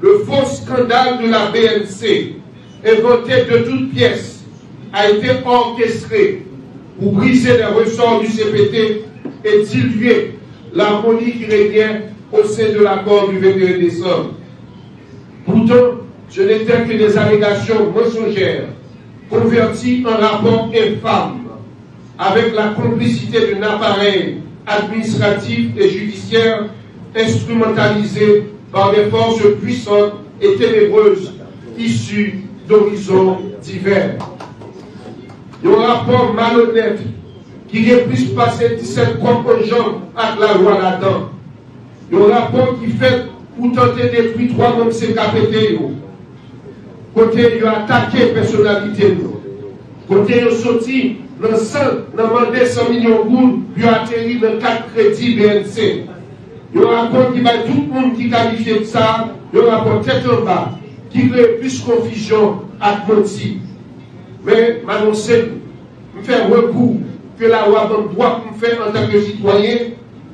le faux scandale de la BNC, inventé de toutes pièces, a été orchestré pour briser les ressorts du CPT et diluer l'harmonie qui régnait au sein de l'accord du 21 décembre. Pourtant, ce n'était que des allégations mensongères, converties en rapports infâmes, avec la complicité d'un appareil administratif et judiciaire instrumentalisé par des forces puissantes et ténébreuses issues d'horizons divers. Un rapport malhonnête qui est plus passé 17 comptes aux gens avec la loi là-dedans. Un rapport qui fait pour tenter de détruire 3 membres CKPT. Côté, il a attaqué la personnalité. Côté, il a sorti dans 100 millions de gouttes, il a atterri dans 4 crédits BNC. Il y a un rapport qui va tout le monde qui qualifie de ça, il y a un rapport tête en bas, qui crée plus confusion à Monti. Mais m'annonce, me faire recours que la loi donne droit pour me faire en tant que citoyen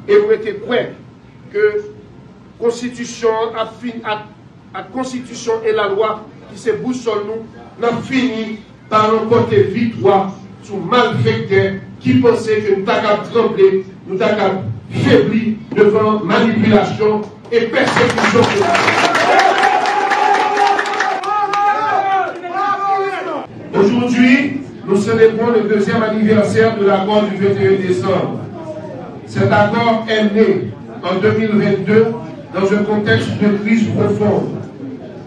et vous êtes prêt que la Constitution et la loi qui se boussole nous, n'a fini par remporter victoire sur malfaiteurs qui pensaient que nous avons tremblé, nous avons faibli devant manipulation et persécution. Aujourd'hui, nous célébrons le 2e anniversaire de l'accord du 21 décembre. Cet accord est né en 2022 dans un contexte de crise profonde,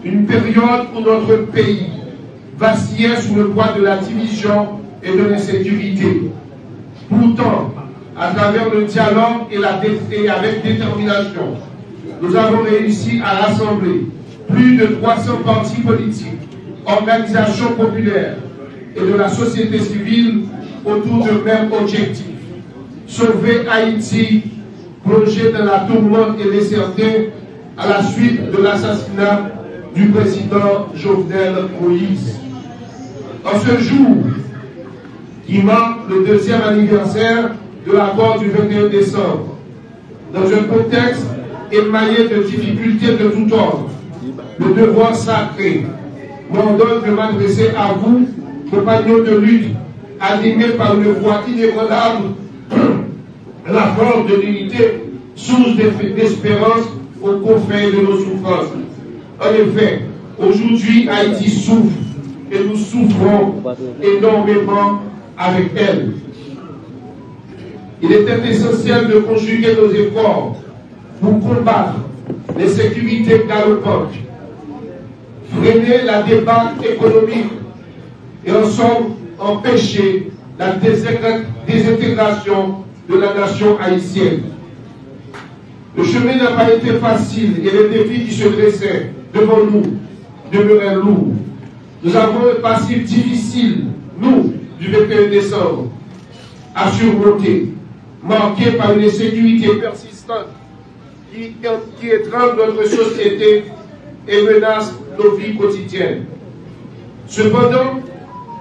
une période où notre pays vacillait sous le poids de la division et de l'insécurité. Pourtant, à travers le dialogue et avec détermination, nous avons réussi à rassembler plus de 300 partis politiques, organisations populaires et de la société civile autour d'un même objectif: sauver Haïti, plongé dans la tourmente et l'incertitude à la suite de l'assassinat du président Jovenel Moïse. En ce jour, qui marque le 2e anniversaire de l'accord du 21 décembre, dans un contexte émaillé de difficultés de tout ordre, le devoir sacré m'ordonne de m'adresser à vous, compagnons de lutte, animés par une voix inébranlable, la force de l'unité, source d'espérance aux confins de nos souffrances. En effet, aujourd'hui, Haïti souffre et nous souffrons énormément avec elle. Il était essentiel de conjuguer nos efforts pour combattre l'insécurité galopante, freiner la débâcle économique et ensemble empêcher la désintégration de la nation haïtienne. Le chemin n'a pas été facile et les défis qui se dressaient devant nous demeuraient lourds. Nous avons un passif difficile, nous, du 21 décembre, à surmonter, marqué par une insécurité persistante qui étrangle notre société et menace nos vies quotidiennes. Cependant,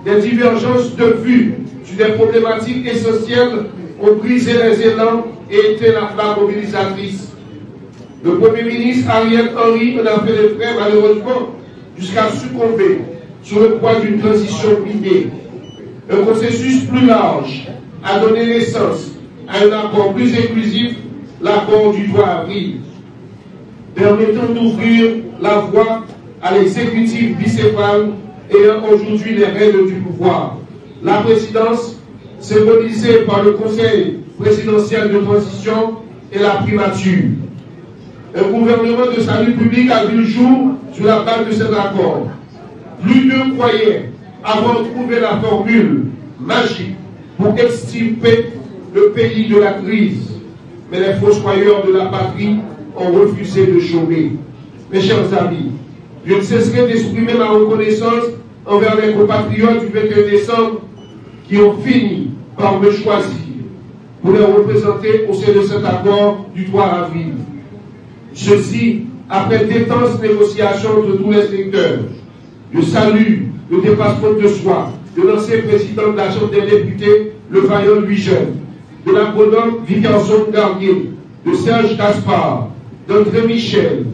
des divergences de vues sur des problématiques essentielles ont brisé les élans et été la flamme mobilisatrice. Le Premier ministre Ariel Henry en a fait les frais malheureusement jusqu'à succomber sous le poids d'une transition minée. Un processus plus large a donné naissance à un accord plus inclusif, l'accord du 3 avril, permettant d'ouvrir la voie à l'exécutif bicéphale ayant aujourd'hui les règles du pouvoir. La présidence, symbolisée par le Conseil présidentiel de transition et la primature. Un gouvernement de salut public a vu le jour sur la base de cet accord. Plus d'eux croyaient avoir trouvé la formule magique pour extirper le pays de la crise. Mais les fossoyeurs de la patrie ont refusé de chômer. Mes chers amis, je ne cesserai d'exprimer ma reconnaissance envers les compatriotes du 21 décembre qui ont fini par me choisir pour les représenter au sein de cet accord du 3 avril. Ceci, après d'intenses négociations de tous les secteurs. Je salue le dépassement de soi de l'ancien président de la Chambre des députés, le vaillant Louis Jeune, de l'agronome Victorson Garnier, de Serge Gaspard, d'André Michel,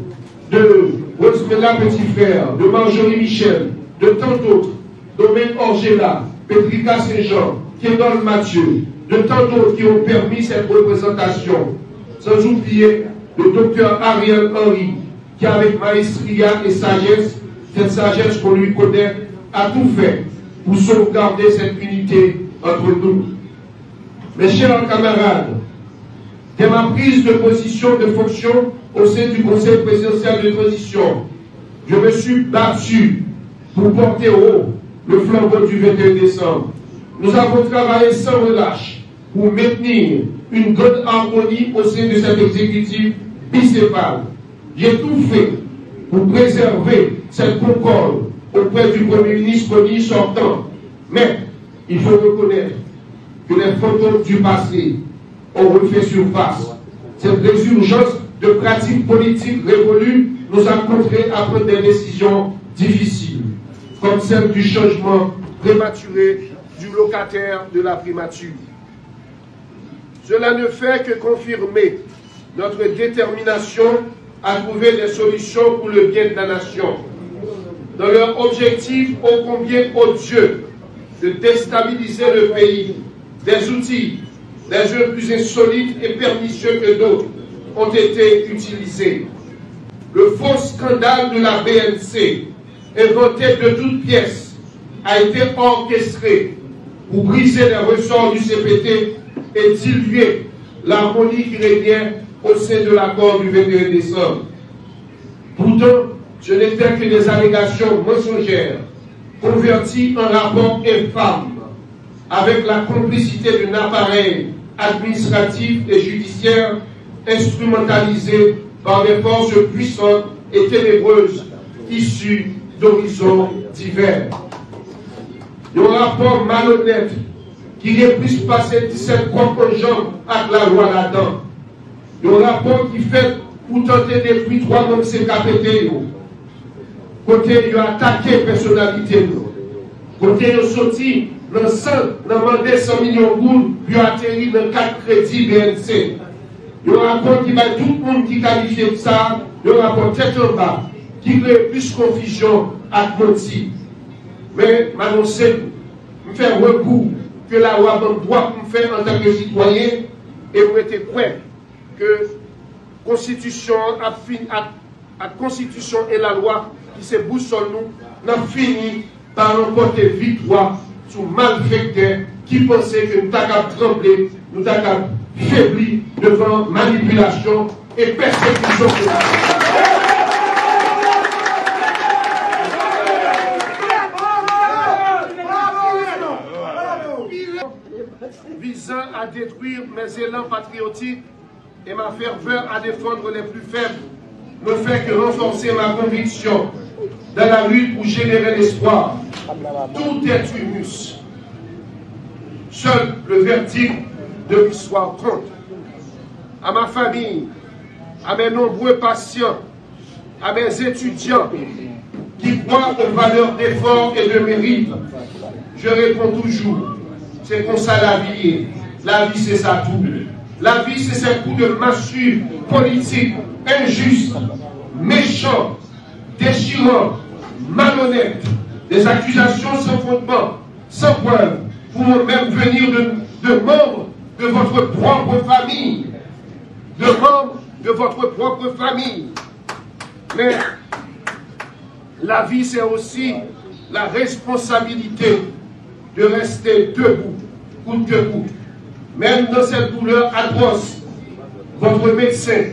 de Rosemella Petit Frère, de Marjorie Michel, de tant d'autres, Domaine Orgela, Petrika Saint-Jean, Kendall Mathieu, de tant d'autres qui ont permis cette représentation. Sans oublier le docteur Ariel Henry, qui avec maestria et sagesse, cette sagesse qu'on lui connaît, a tout fait pour sauvegarder cette unité entre nous. Mes chers camarades, dès ma prise de position de fonction au sein du Conseil présidentiel de transition, je me suis battu pour porter haut le flambeau du 21 décembre. Nous avons travaillé sans relâche pour maintenir une bonne harmonie au sein de cet exécutif bicéphale. J'ai tout fait pour préserver cette concorde auprès du Premier ministre sortant. Mais il faut reconnaître que les photos du passé ont refait surface. Cette résurgence de pratiques politiques révolues nous a contraints à prendre des décisions difficiles, comme celle du changement prématuré du locataire de la primature. Cela ne fait que confirmer notre détermination à trouver des solutions pour le bien de la nation. Dans leur objectif ô combien odieux de déstabiliser le pays, des outils, des jeux plus insolites et pernicieux que d'autres ont été utilisés. Le faux scandale de la BNC, inventé de toutes pièces, a été orchestré pour briser les ressorts du CPT et diluer l'harmonie qui régnait au sein de l'accord du 21 décembre. Pourtant, ce n'était que des allégations mensongères, converties en rapports infâmes, avec la complicité d'un appareil administratif et judiciaire instrumentalisé par des forces puissantes et ténébreuses issues d'horizons divers. Un rapport malhonnête qui est plus passé 17 propres jambes avec la loi là-dedans. Un rapport qui fait pour tenter de détruire 3 membres CKPT. Côté, il a attaqué la personnalité. Côté, il a sorti dans 100 millions de gouttes, il a atterri dans 4 crédits BNC. Il y a un rapport qui va tout le monde qui qualifie de ça, il y a un rapport tête en bas, qui crée plus confusion à menti. Mais m'annoncer, me faire recours que la loi doit me faire en tant que citoyen et vous êtes prêt que la Constitution la Constitution et la loi qui se bougent sur nous n'ont fini par remporter victoire sur malfaiteurs qui pensaient que nous avons tremblé, nous avons faibli devant manipulation et persécution. Visant à détruire mes élans patriotiques et ma ferveur à défendre les plus faibles, ne fait que renforcer ma conviction dans la lutte pour générer l'espoir. Tout est humus. Seul le verdict de l'histoire compte. À ma famille, à mes nombreux patients, à mes étudiants qui croient aux valeurs d'effort et de mérite, je réponds toujours, c'est comme ça la vie est. La vie c'est ça tout. La vie c'est ces coups de massue politique, injuste, méchant, déchirant, malhonnête, des accusations sans fondement, sans preuve, pour même venir de membres de votre propre famille. De membres de votre propre famille. Mais la vie, c'est aussi la responsabilité de rester debout, coûte que coûte. Même dans cette douleur atroce, votre médecin,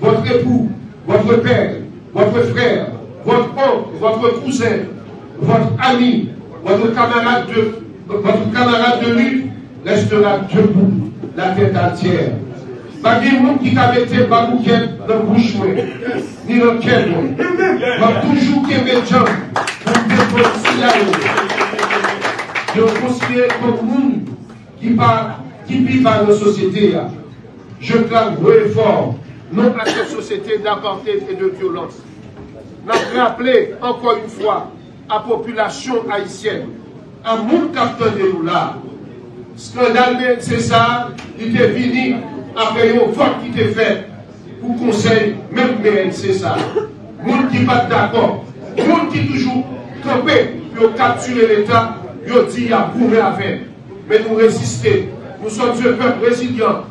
votre époux, votre père, votre frère, votre oncle, votre cousin, votre ami, votre camarade de lutte restera debout, la tête entière. Pas de monde qui t'a mis pas bouquet dans le bouche, ni dans le cœur. Va toujours qu'il y ait des gens pour défendre cela. Je considère comme monde qui vit dans la société. Je clame haut et fort, non à cette société d'apartheid et de violence. N'a rappelé encore une fois à la population haïtienne, à mon capitaine de nous là. Scandale, c'est ça, il est venu après un vote qui était fait pour conseil, même c'est ça. monde qui pas d'accord, monde qui toujours campé, pour capturer l'État, ils dit qu'il y a prouvé à faire. Mais nous résister. Nous sommes un peuple résilient.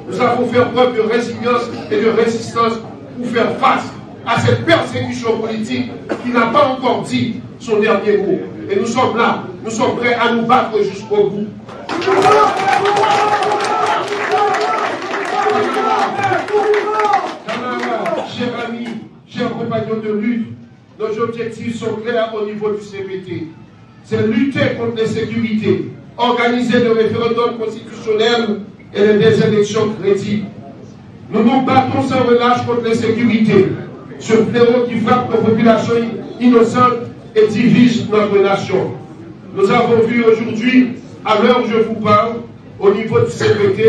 Nous avons fait preuve de résilience et de résistance pour faire face à cette persécution politique qui n'a pas encore dit son dernier mot. Et nous sommes là, nous sommes prêts à nous battre jusqu'au bout. Camarades, chers amis, chers compagnons de lutte, nos objectifs sont clairs au niveau du CPT. C'est lutter contre l'insécurité, organiser le référendum constitutionnel et des élections crédibles. Nous nous battons sans relâche contre l'insécurité, ce fléau qui frappe nos populations innocentes et divise notre nation. Nous avons vu aujourd'hui, à l'heure où je vous parle, au niveau du CPT,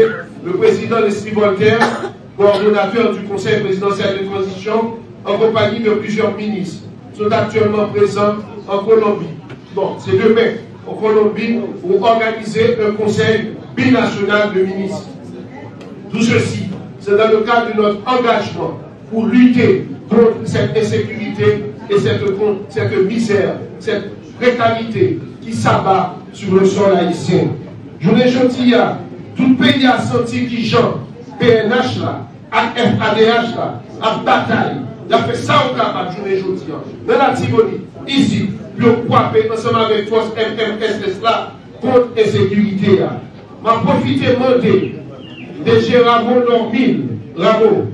le président Leslie Voltaire, coordonnateur du Conseil présidentiel de transition, en compagnie de plusieurs ministres, sont actuellement présents en Colombie. Bon, c'est demain, en Colombie, pour organiser un conseil binational de ministres. Tout ceci, c'est dans le cadre de notre engagement pour lutter contre cette insécurité et cette misère, cette précarité qui s'abat sur le sol haïtien. Je l'ai gentil, tout pays a senti qui Jean, PNH là, FADH là, à bataille. Il a fait ça au cap à journée jeudi. Dans la Tibonie, ici, pour frapper ensemble avec force MMSS là, contre l'insécurité. Je vais profiter de demander de Gérard Normine, Rameau,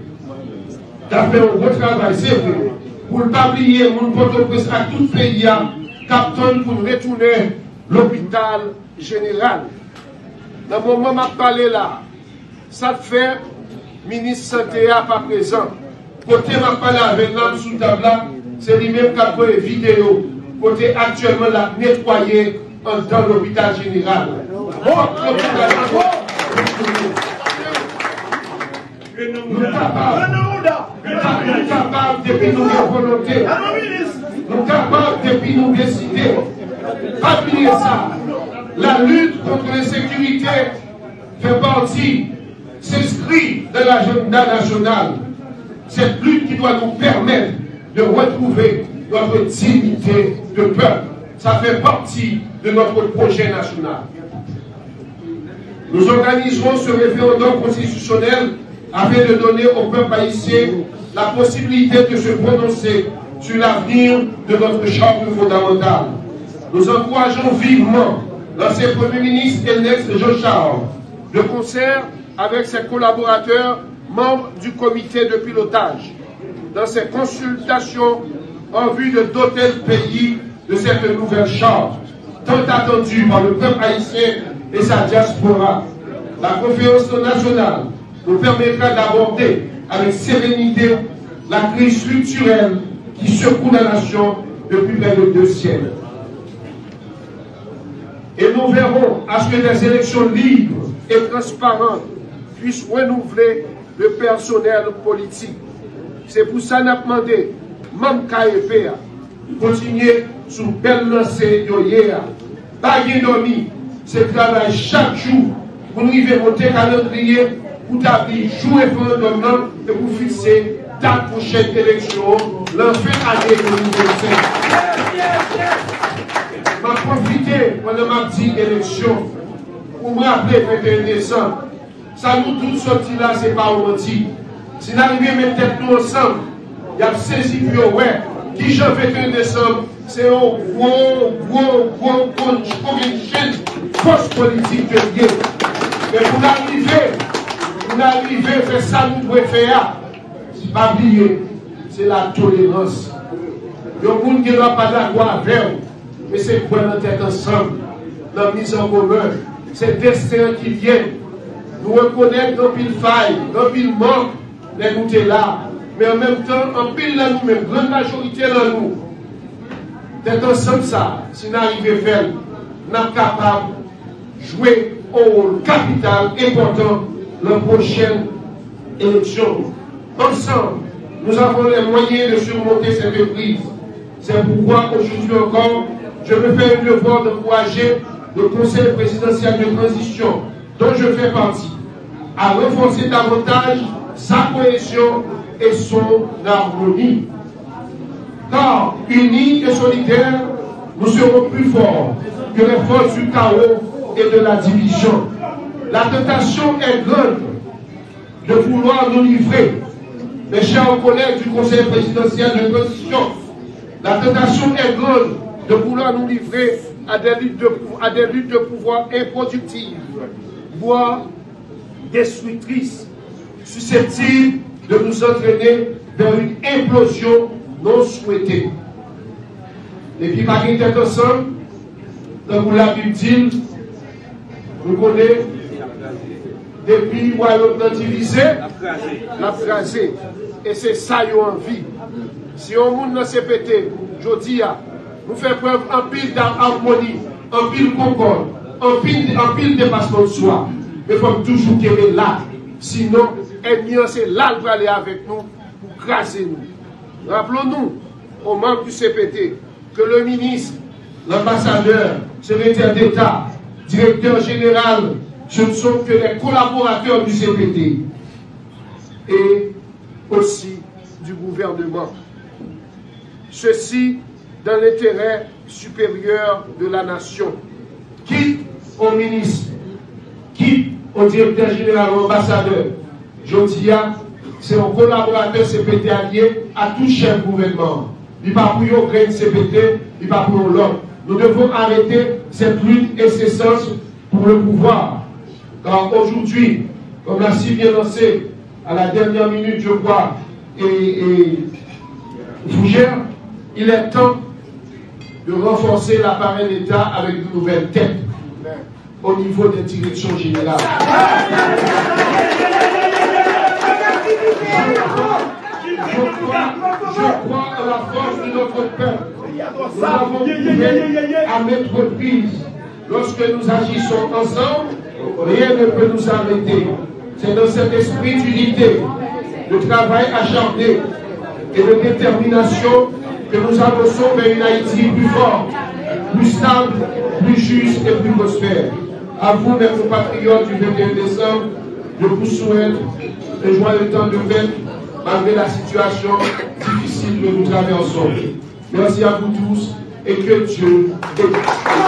qui a fait un gros travail, c'est vrai, pour ne pas oublier mon Port-au-Prince à tout pays, Captain pour retourner l'hôpital général. Dans le moment où je parle là, ça fait, ministre santé n'est pas présent. Côté m'a parlé avec l'homme sous table, c'est lui-même qui a fait une vidéo. Côté actuellement la nettoyer dans l'hôpital général. Nous sommes capables depuis nous volonté. Nous sommes capables depuis nous décider. Pas oublier ça. La lutte contre l'insécurité fait partie, s'inscrit dans l'agenda national. Cette lutte qui doit nous permettre de retrouver notre dignité de peuple. Ça fait partie de notre projet national. Nous organiserons ce référendum constitutionnel afin de donner au peuple haïtien la possibilité de se prononcer sur l'avenir de notre charte fondamentale. Nous encourageons vivement l'ancien Premier ministre Ernest Jean-Charles, de concert avec ses collaborateurs, membres du comité de pilotage, dans ses consultations en vue de doter le pays de cette nouvelle charte, tant attendue par le peuple haïtien et sa diaspora. La conférence nationale nous permettra d'aborder avec sérénité la crise structurelle qui secoue la nation depuis près de 2 siècles. Et nous verrons à ce que des élections libres et transparentes puissent renouveler le personnel politique. C'est pour ça qu'on a demandé, même KEP, continuer sous belle lancée de hier. Pas de dormi, c'est travail chaque jour pour nous arriver à monter calendrier, pour établir jour et référendum et pour fixer date prochaine élection, l'enfer année 2025. Je vais profiter pendant ma petite élection pour me rappeler le 21 décembre. Ça nous tous sortis là, ce n'est pas romantique. Si nous arrivons à mettre tête nous ensemble, il y a saisi pour ouais, qui j'en 21 décembre, c'est un gros chaîne force politique de lié. Mais pour arriver à faire ça, nous devons faire. C'est pas oublier, c'est la tolérance. Il y a des gens qui n'ont pas d'accord avec vous, mais c'est pour notre tête ensemble, dans la mise en commun. C'est le destin qui vient. Nous reconnaître nos piles failles, nos piles manques, mais nous sommes là. Mais en même temps, en pile là nous-mêmes, grande majorité là nous. D'être ensemble ça, si nous arrivons à faire, nous sommes capables de jouer un rôle capital important dans la prochaine élection. Ensemble, nous avons les moyens de surmonter cette crise. C'est pourquoi aujourd'hui encore, je me fais un devoir d'encourager le Conseil présidentiel de transition, dont je fais partie, à renforcer davantage sa cohésion et son harmonie. Car unis et solidaires, nous serons plus forts que les forces du chaos et de la division. La tentation est grande de vouloir nous livrer, mes chers collègues du Conseil présidentiel de transition. La tentation est grande de vouloir nous livrer à des luttes de pouvoir improductives, voire destructrices, susceptibles de nous entraîner vers une implosion non souhaitée. Et puis, par qui tête ensemble, comme la Bible dit, nous connaissons depuis le royaume divisé, la crasé. Et c'est ça qu'ils ont envie. Si on monde dans ces pétés, je dis, nous faisons preuve en pile d'harmonie, en pile concorde, en pile dépassement de soi. Mais il faut toujours qu'il là. Sinon, ennemi, c'est là pour aller avec nous, pour craser nous. Rappelons-nous, aux membres du CPT, que le ministre, l'ambassadeur, secrétaire d'État, directeur général, ce ne sont que les collaborateurs du CPT et aussi du gouvernement. Ceci dans l'intérêt supérieur de la nation. Quitte au ministre, quitte au directeur général, au ambassadeur, je dis, c'est un collaborateur CPT allié à tout chef gouvernement. Il n'y a pas pour eux créer CPT, il n'y a pas pour l'autre. Nous devons arrêter cette lutte incessante pour le pouvoir. Car aujourd'hui, comme l'a si bien lancé à la dernière minute, je crois, et Fougère, il est temps de renforcer l'appareil d'État avec de nouvelles têtes au niveau des directions générales. Je crois à la force de notre peuple. Nous avons prouvé à maintes reprises, lorsque nous agissons ensemble, rien ne peut nous arrêter. C'est dans cet esprit d'unité, de travail acharné et de détermination que nous avançons vers une Haïti plus forte, plus stable, plus juste et plus prospère. À vous, mes compatriotes du 21 décembre, je vous souhaite un joyeux temps de fête malgré la situation difficile que nous traversons. Merci à vous tous et que Dieu bénisse.